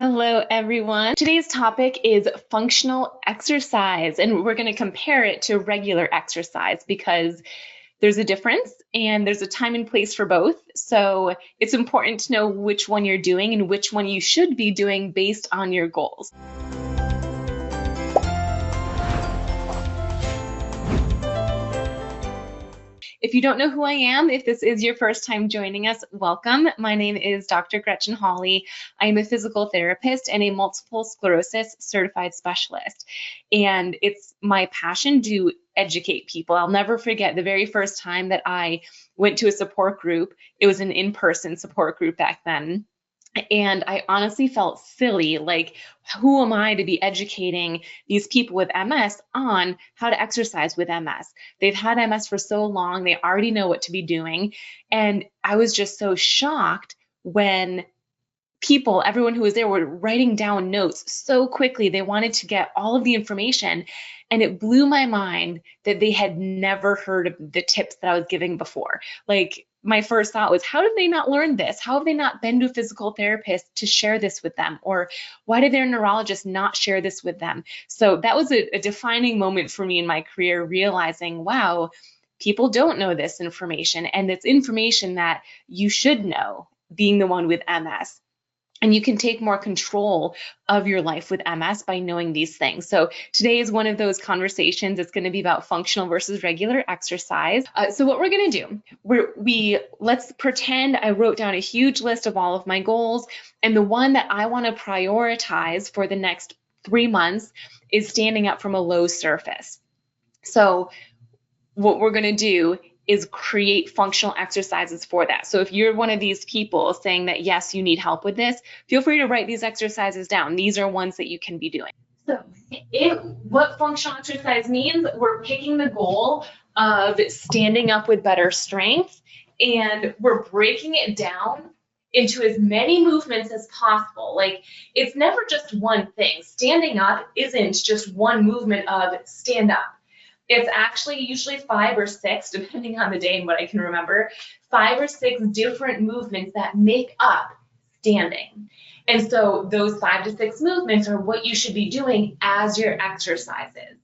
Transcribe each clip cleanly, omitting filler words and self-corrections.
Hello, everyone. Today's topic is functional exercise, and we're going to compare it to regular exercise because there's a difference and there's a time and place for both. So it's important to know which one you're doing and which one you should be doing based on your goals. If you don't know who I am, if this is your first time joining us, welcome. My name is Dr. Gretchen Hawley. I am a physical therapist and a multiple sclerosis certified specialist. And it's my passion to educate people. I'll never forget the very first time that I went to a support group. It was an in-person support group back then. And I honestly felt silly, like, who am I to be educating these people with MS on how to exercise with MS? They've had MS for so long, they already know what to be doing. And I was just so shocked when everyone who was there, were writing down notes so quickly. They wanted to get all of the information. And it blew my mind that they had never heard of the tips that I was giving before. Like, my first thought was, how did they not learn this? How have they not been to a physical therapist to share this with them? Or why did their neurologist not share this with them? So that was a defining moment for me in my career, realizing, wow, people don't know this information. And it's information that you should know, being the one with MS. And you can take more control of your life with MS by knowing these things. So today is one of those conversations. It's going to be about functional versus regular exercise. So what we're going to do, let's pretend I wrote down a huge list of all of my goals, and the one that I want to prioritize for the next 3 months is standing up from a low surface. So what we're going to do is create functional exercises for that. So if you're one of these people saying that, yes, you need help with this, feel free to write these exercises down. These are ones that you can be doing. So what functional exercise means, we're picking the goal of standing up with better strength, and we're breaking it down into as many movements as possible. Like, it's never just one thing. Standing up isn't just one movement of stand up. It's actually usually 5 or 6, depending on the day and what I can remember, 5 or 6 different movements that make up standing. And so those 5 to 6 movements are what you should be doing as your exercises.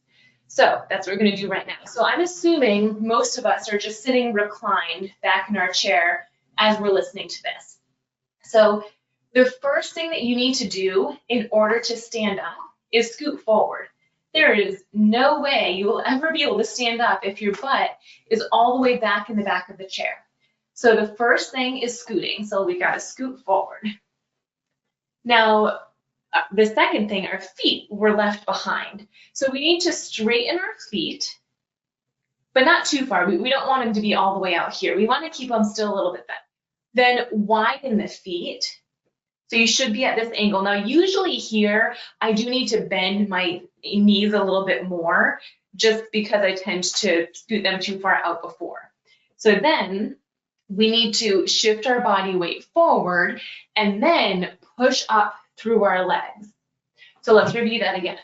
So that's what we're going to do right now. So I'm assuming most of us are just sitting reclined back in our chair as we're listening to this. So the first thing that you need to do in order to stand up is scoot forward. There is no way you will ever be able to stand up if your butt is all the way back in the back of the chair. So the first thing is scooting. So we got to scoot forward. Now, the second thing, our feet were left behind. So we need to straighten our feet, but not too far. We don't want them to be all the way out here. We want to keep them still a little bit bent. Then widen the feet. So you should be at this angle. Now, usually here, I do need to bend my knees a little bit more just because I tend to scoot them too far out before. So then we need to shift our body weight forward and then push up through our legs. So let's review that again.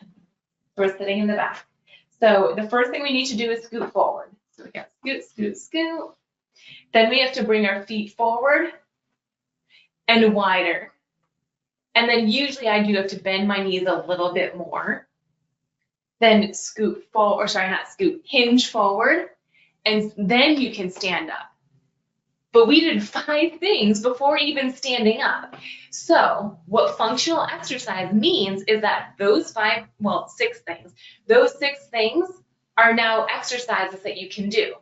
We're sitting in the back. So the first thing we need to do is scoot forward. So we got scoot, scoot, scoot. Then we have to bring our feet forward and wider. And then usually I do have to bend my knees a little bit more. Then scoot forward, or sorry, not scoot, hinge forward, and then you can stand up. But we did 5 things before even standing up. So what functional exercise means is that those 6 things, those 6 things are now exercises that you can do.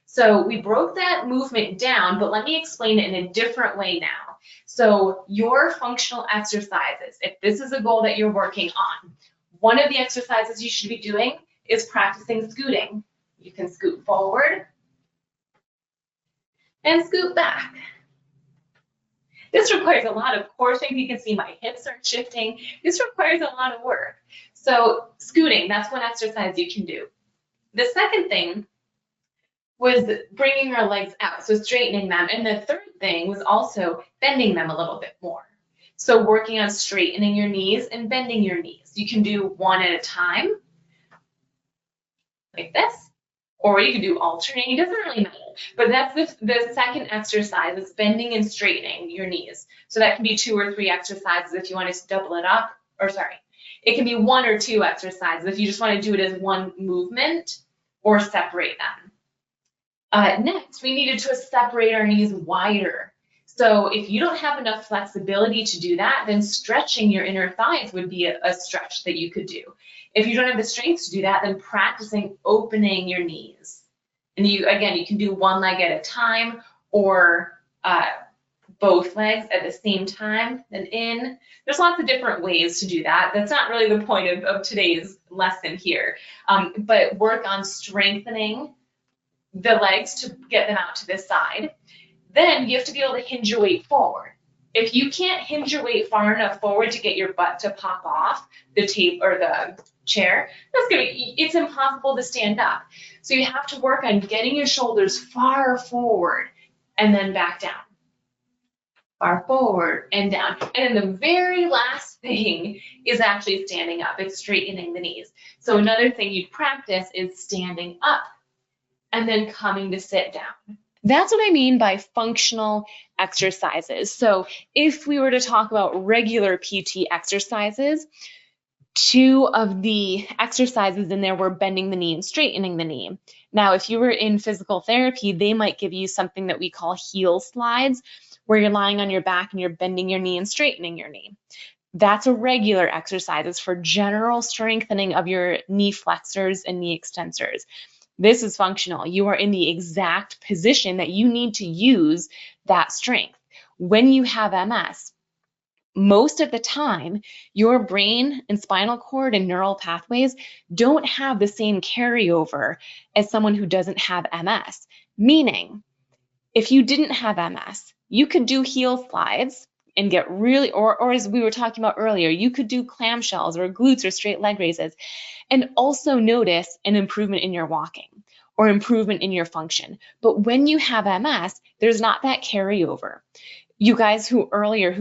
So we broke that movement down, but let me explain it in a different way now. So your functional exercises, if this is a goal that you're working on, one of the exercises you should be doing is practicing scooting. You can scoot forward and scoot back. This requires a lot of core strength. You can see my hips are shifting. This requires a lot of work. So scooting, that's one exercise you can do. The second thing was bringing our legs out, so straightening them. And the third thing was also bending them a little bit more. So working on straightening your knees and bending your knees. You can do one at a time, like this, or you can do alternating, it doesn't really matter. But that's the second exercise is bending and straightening your knees. So that can be 2 or 3 exercises if you want to double it up, or sorry, it can be 1 or 2 exercises if you just want to do it as one movement or separate them. Next, we needed to separate our knees wider. So if you don't have enough flexibility to do that, then stretching your inner thighs would be a stretch that you could do. If you don't have the strength to do that, then practicing opening your knees. And you can do one leg at a time or both legs at the same time, then in. There's lots of different ways to do that. That's not really the point of today's lesson here, but work on strengthening the legs to get them out to this side. Then you have to be able to hinge your weight forward. If you can't hinge your weight far enough forward to get your butt to pop off the tape or the chair, it's impossible to stand up. So you have to work on getting your shoulders far forward and then back down. Far forward and down. And then the very last thing is actually standing up. It's straightening the knees. So another thing you'd practice is standing up and then coming to sit down. That's what I mean by functional exercises. So if we were to talk about regular PT exercises, 2 of the exercises in there were bending the knee and straightening the knee. Now, if you were in physical therapy, they might give you something that we call heel slides, where you're lying on your back and you're bending your knee and straightening your knee. That's a regular exercise. It's for general strengthening of your knee flexors and knee extensors. This is functional. You are in the exact position that you need to use that strength. When you have MS, most of the time, your brain and spinal cord and neural pathways don't have the same carryover as someone who doesn't have MS. Meaning, if you didn't have MS, you could do heel slides and get really, or as we were talking about earlier, you could do clamshells or glutes or straight leg raises and also notice an improvement in your walking or improvement in your function. But when you have MS, there's not that carryover. You guys who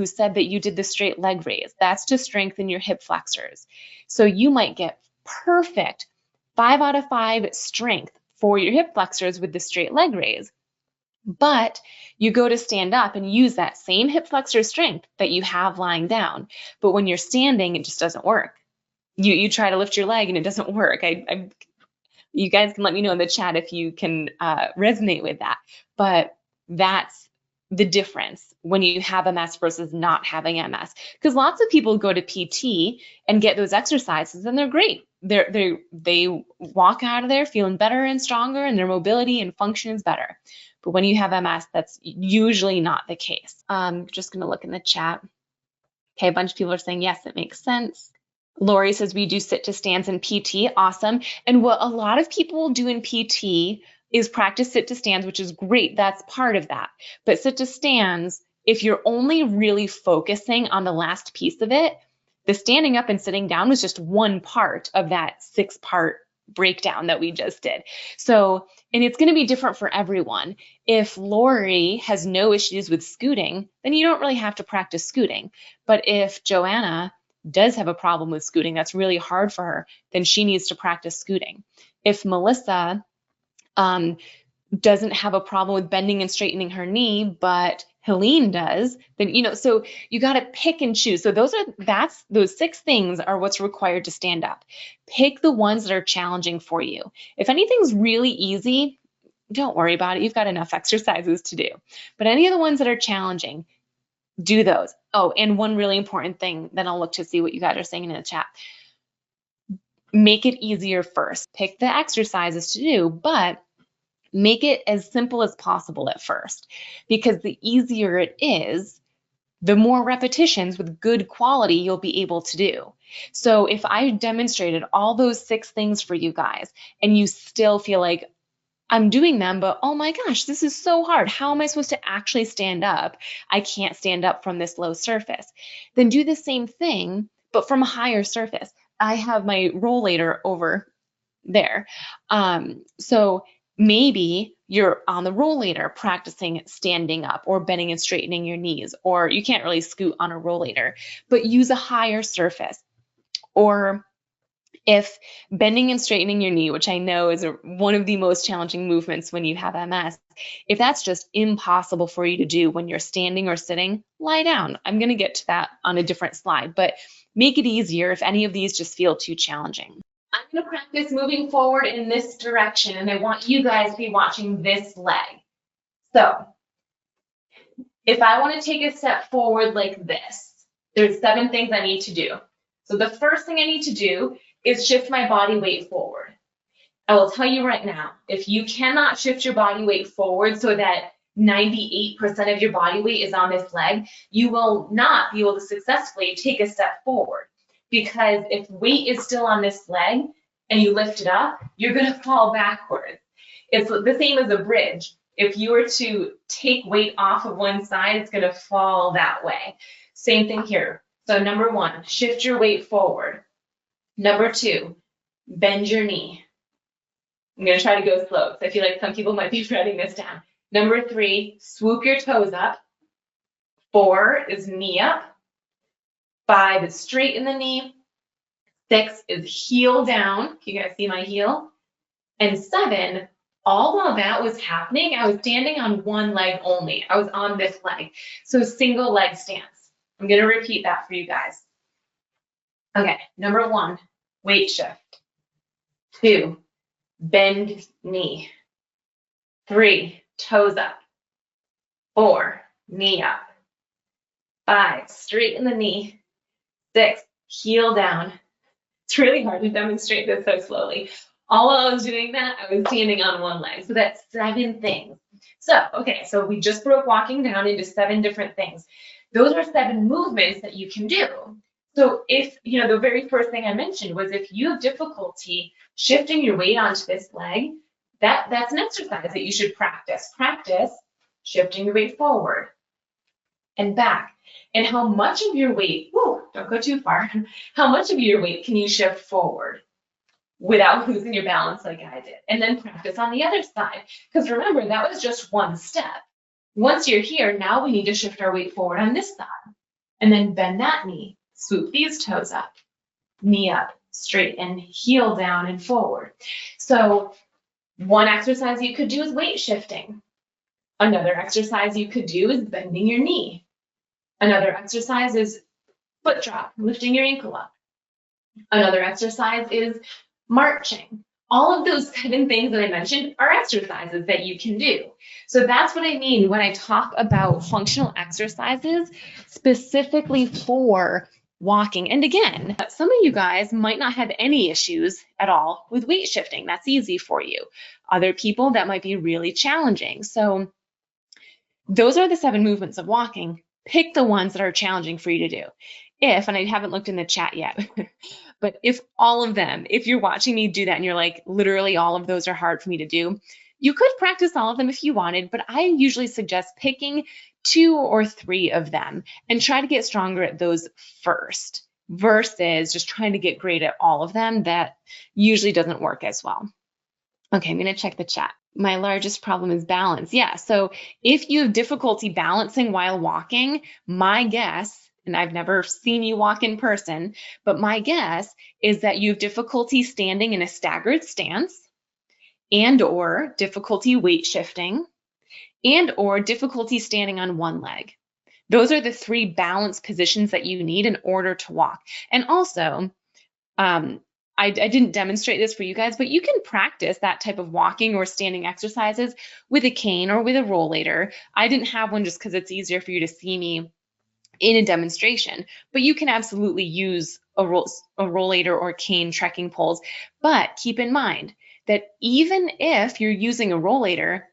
said that you did the straight leg raise, that's to strengthen your hip flexors. So you might get perfect 5 out of 5 strength for your hip flexors with the straight leg raise. But you go to stand up and use that same hip flexor strength that you have lying down. But when you're standing, it just doesn't work. You try to lift your leg and it doesn't work. You guys can let me know in the chat if you can resonate with that. But that's the difference when you have MS versus not having MS. Because lots of people go to PT and get those exercises and they're great. They walk out of there feeling better and stronger and their mobility and function is better. But when you have MS, that's usually not the case. Just going to look in the chat. Okay, a bunch of people are saying, yes, it makes sense. Lori says we do sit to stands in PT. Awesome. And what a lot of people do in PT is practice sit to stands, which is great. That's part of that. But sit to stands, if you're only really focusing on the last piece of it, the standing up and sitting down was just one part of that 6-part breakdown that we just did. So, and it's going to be different for everyone. If Lori has no issues with scooting, then you don't really have to practice scooting. But if Joanna does have a problem with scooting, that's really hard for her, then she needs to practice scooting. If Melissa doesn't have a problem with bending and straightening her knee, but Helene does, then, so you got to pick and choose. So those 6 things are what's required to stand up. Pick the ones that are challenging for you. If anything's really easy, don't worry about it. You've got enough exercises to do. But any of the ones that are challenging, do those. Oh, and one really important thing, then I'll look to see what you guys are saying in the chat. Make it easier first. Pick the exercises to do, but make it as simple as possible at first, because the easier it is, the more repetitions with good quality you'll be able to do. So if I demonstrated all those 6 things for you guys and you still feel like I'm doing them, but oh my gosh, this is so hard. How am I supposed to actually stand up? I can't stand up from this low surface. Then do the same thing, but from a higher surface. I have my rollator over there. So maybe you're on the rollator practicing standing up or bending and straightening your knees, or you can't really scoot on a rollator, but use a higher surface. Or If bending and straightening your knee, which I know is one of the most challenging movements when you have MS, if that's just impossible for you to do when you're standing or sitting, lie down. I'm going to get to that on a different slide, but make it easier if any of these just feel too challenging. I'm going to practice moving forward in this direction, and I want you guys to be watching this leg. So if I want to take a step forward like this, there's 7 things I need to do. So the first thing I need to do is shift my body weight forward. I will tell you right now, if you cannot shift your body weight forward so that 98% of your body weight is on this leg, you will not be able to successfully take a step forward. Because if weight is still on this leg and you lift it up, you're going to fall backwards. It's the same as a bridge. If you were to take weight off of one side, it's going to fall that way. Same thing here. So number 1, shift your weight forward. Number 2, bend your knee. I'm going to try to go slow because I feel like some people might be writing this down. Number 3, swoop your toes up. 4 is knee up. 5 is straighten the knee. 6 is heel down. You guys see my heel? And 7, all while that was happening, I was standing on one leg only. I was on this leg. So single leg stance. I'm going to repeat that for you guys. Okay, number 1, weight shift. 2, bend knee. 3, toes up. 4, knee up. 5, straighten the knee. 6, heel down. It's really hard to demonstrate this so slowly. All while I was doing that, I was standing on one leg. So that's 7 things. So, okay, so we just broke walking down into 7 different things. Those are 7 movements that you can do. So if, the very first thing I mentioned was if you have difficulty shifting your weight onto this leg, that's an exercise that you should practice. Practice shifting your weight forward and back. And how much of your weight, don't go too far, how much of your weight can you shift forward without losing your balance like I did? And then practice on the other side. Because remember, that was just one step. Once you're here, now we need to shift our weight forward on this side. And then bend that knee. Swoop these toes up. Knee up, straighten, heel down, and forward. So one exercise you could do is weight shifting. Another exercise you could do is bending your knee. Another exercise is foot drop, lifting your ankle up. Another exercise is marching. All of those 7 things that I mentioned are exercises that you can do. So that's what I mean when I talk about functional exercises specifically for walking. And again, some of you guys might not have any issues at all with weight shifting. That's easy for you. Other people, that might be really challenging. So those are the 7 movements of walking. Pick the ones that are challenging for you to do. If, and I haven't looked in the chat yet, but if you're watching me do that and you're like, literally all of those are hard for me to do, you could practice all of them if you wanted, but I usually suggest picking 2 or 3 of them and try to get stronger at those first versus just trying to get great at all of them. That usually doesn't work as well. Okay, I'm going to check the chat. My largest problem is balance. Yeah, so if you have difficulty balancing while walking, my guess, and I've never seen you walk in person, but my guess is that you have difficulty standing in a staggered stance and or difficulty weight shifting and or difficulty standing on one leg. Those are the 3 balance positions that you need in order to walk. And also, I didn't demonstrate this for you guys, but you can practice that type of walking or standing exercises with a cane or with a rollator. I didn't have one just because it's easier for you to see me in a demonstration, but you can absolutely use a rollator or cane trekking poles. But keep in mind that even if you're using a rollator,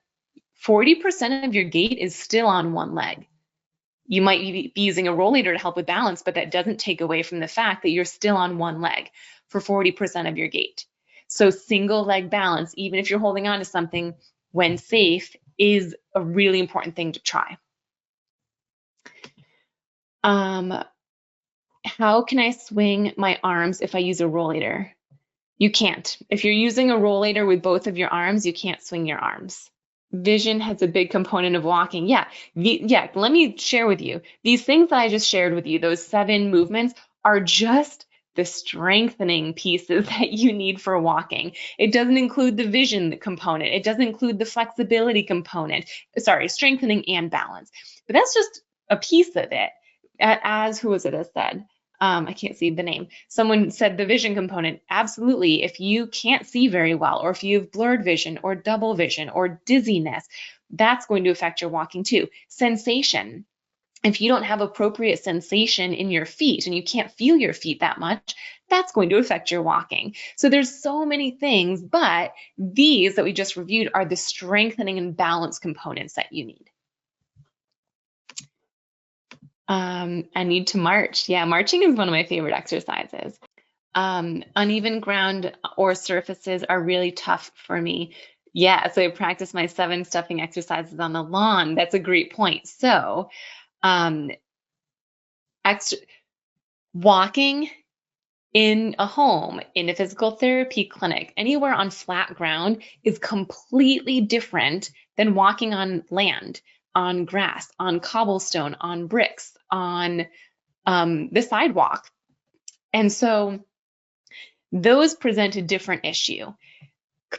40% of your gait is still on one leg. You might be using a rollator to help with balance, but that doesn't take away from the fact that you're still on one leg for 40% of your gait. So single leg balance, even if you're holding on to something when safe, is a really important thing to try. How can I swing my arms if I use a rollator? You can't. If you're using a rollator with both of your arms, you can't swing your arms. Vision has a big component of walking. Yeah, let me share with you. These things that I just shared with you, those 7 movements, are just the strengthening pieces that you need for walking. It doesn't include the vision component. It doesn't include the flexibility component. Sorry, strengthening and balance. But that's just a piece of it. As who was it that said? I can't see the name. Someone said the vision component. Absolutely. If you can't see very well, or if you have blurred vision or double vision or dizziness, that's going to affect your walking too. Sensation. If you don't have appropriate sensation in your feet and you can't feel your feet that much, that's going to affect your walking. So there's so many things, but these that we just reviewed are the strengthening and balance components that you need. I need to march. Yeah, marching is one of my favorite exercises. Uneven ground or surfaces are really tough for me. Yeah, so I practice my 7 stepping exercises on the lawn. That's a great point. So walking in a home, in a physical therapy clinic, anywhere on flat ground is completely different than walking on land, on grass, on cobblestone, on bricks, on the sidewalk. And so those present a different issue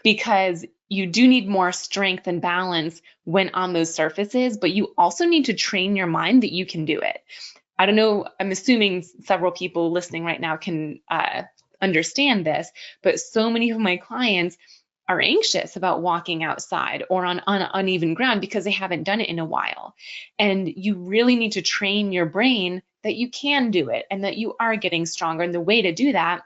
because you do need more strength and balance when on those surfaces, but you also need to train your mind that you can do it. I don't know, I'm assuming several people listening right now can understand this, but so many of my clients are anxious about walking outside or on uneven ground because they haven't done it in a while. And you really need to train your brain that you can do it and that you are getting stronger. And the way to do that,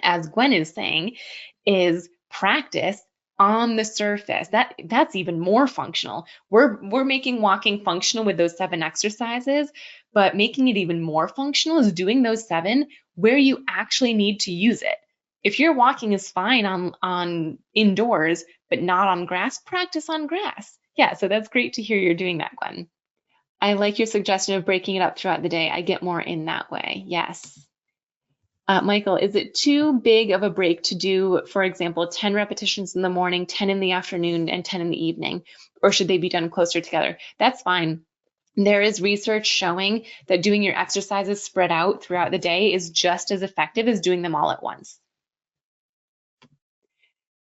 as Gwen is saying, is practice on the surface. That's even more functional. We're making walking functional with those 7 exercises, but making it even more functional is doing those 7 where you actually need to use it. If your walking is fine on indoors, but not on grass, practice on grass. Yeah, so that's great to hear you're doing that, Gwen. I like your suggestion of breaking it up throughout the day. I get more in that way. Yes. Michael, is it too big of a break to do, for example, 10 repetitions in the morning, 10 in the afternoon, and 10 in the evening? Or should they be done closer together? That's fine. There is research showing that doing your exercises spread out throughout the day is just as effective as doing them all at once.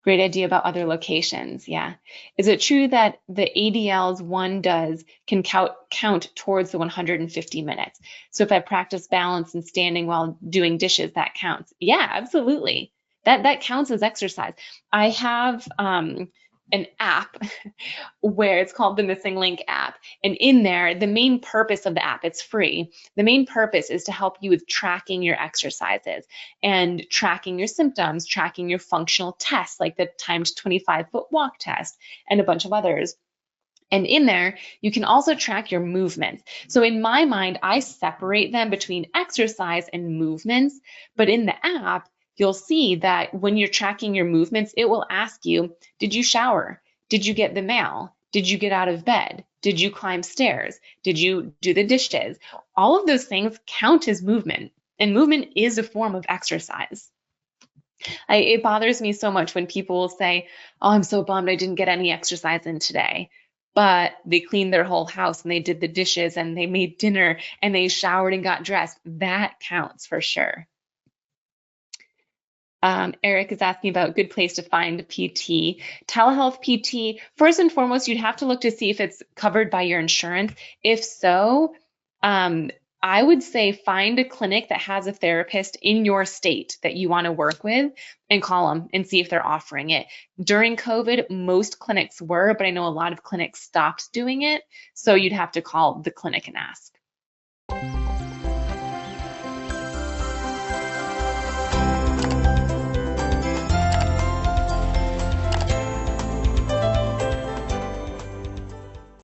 Great idea about other locations. Yeah. Is it true that the ADLs one does can count towards the 150 minutes? So if I practice balance and standing while doing dishes, that counts. Yeah, absolutely. That counts as exercise. I have an app where it's called the Missing Link app. And in there, the main purpose of the app, it's free. The main purpose is to help you with tracking your exercises and tracking your symptoms, tracking your functional tests, like the timed 25-foot walk test and a bunch of others. And in there, you can also track your movements. So in my mind, I separate them between exercise and movements, but in the app, you'll see that when you're tracking your movements, it will ask you, did you shower? Did you get the mail? Did you get out of bed? Did you climb stairs? Did you do the dishes? All of those things count as movement, and movement is a form of exercise. It bothers me so much when people say, oh, I'm so bummed I didn't get any exercise in today. But they cleaned their whole house and they did the dishes and they made dinner and they showered and got dressed. That counts for sure. Eric is asking about a good place to find a PT. Telehealth PT, first and foremost, you'd have to look to see if it's covered by your insurance. If so, I would say find a clinic that has a therapist in your state that you want to work with and call them and see if they're offering it. During COVID, most clinics were, but I know a lot of clinics stopped doing it. So you'd have to call the clinic and ask.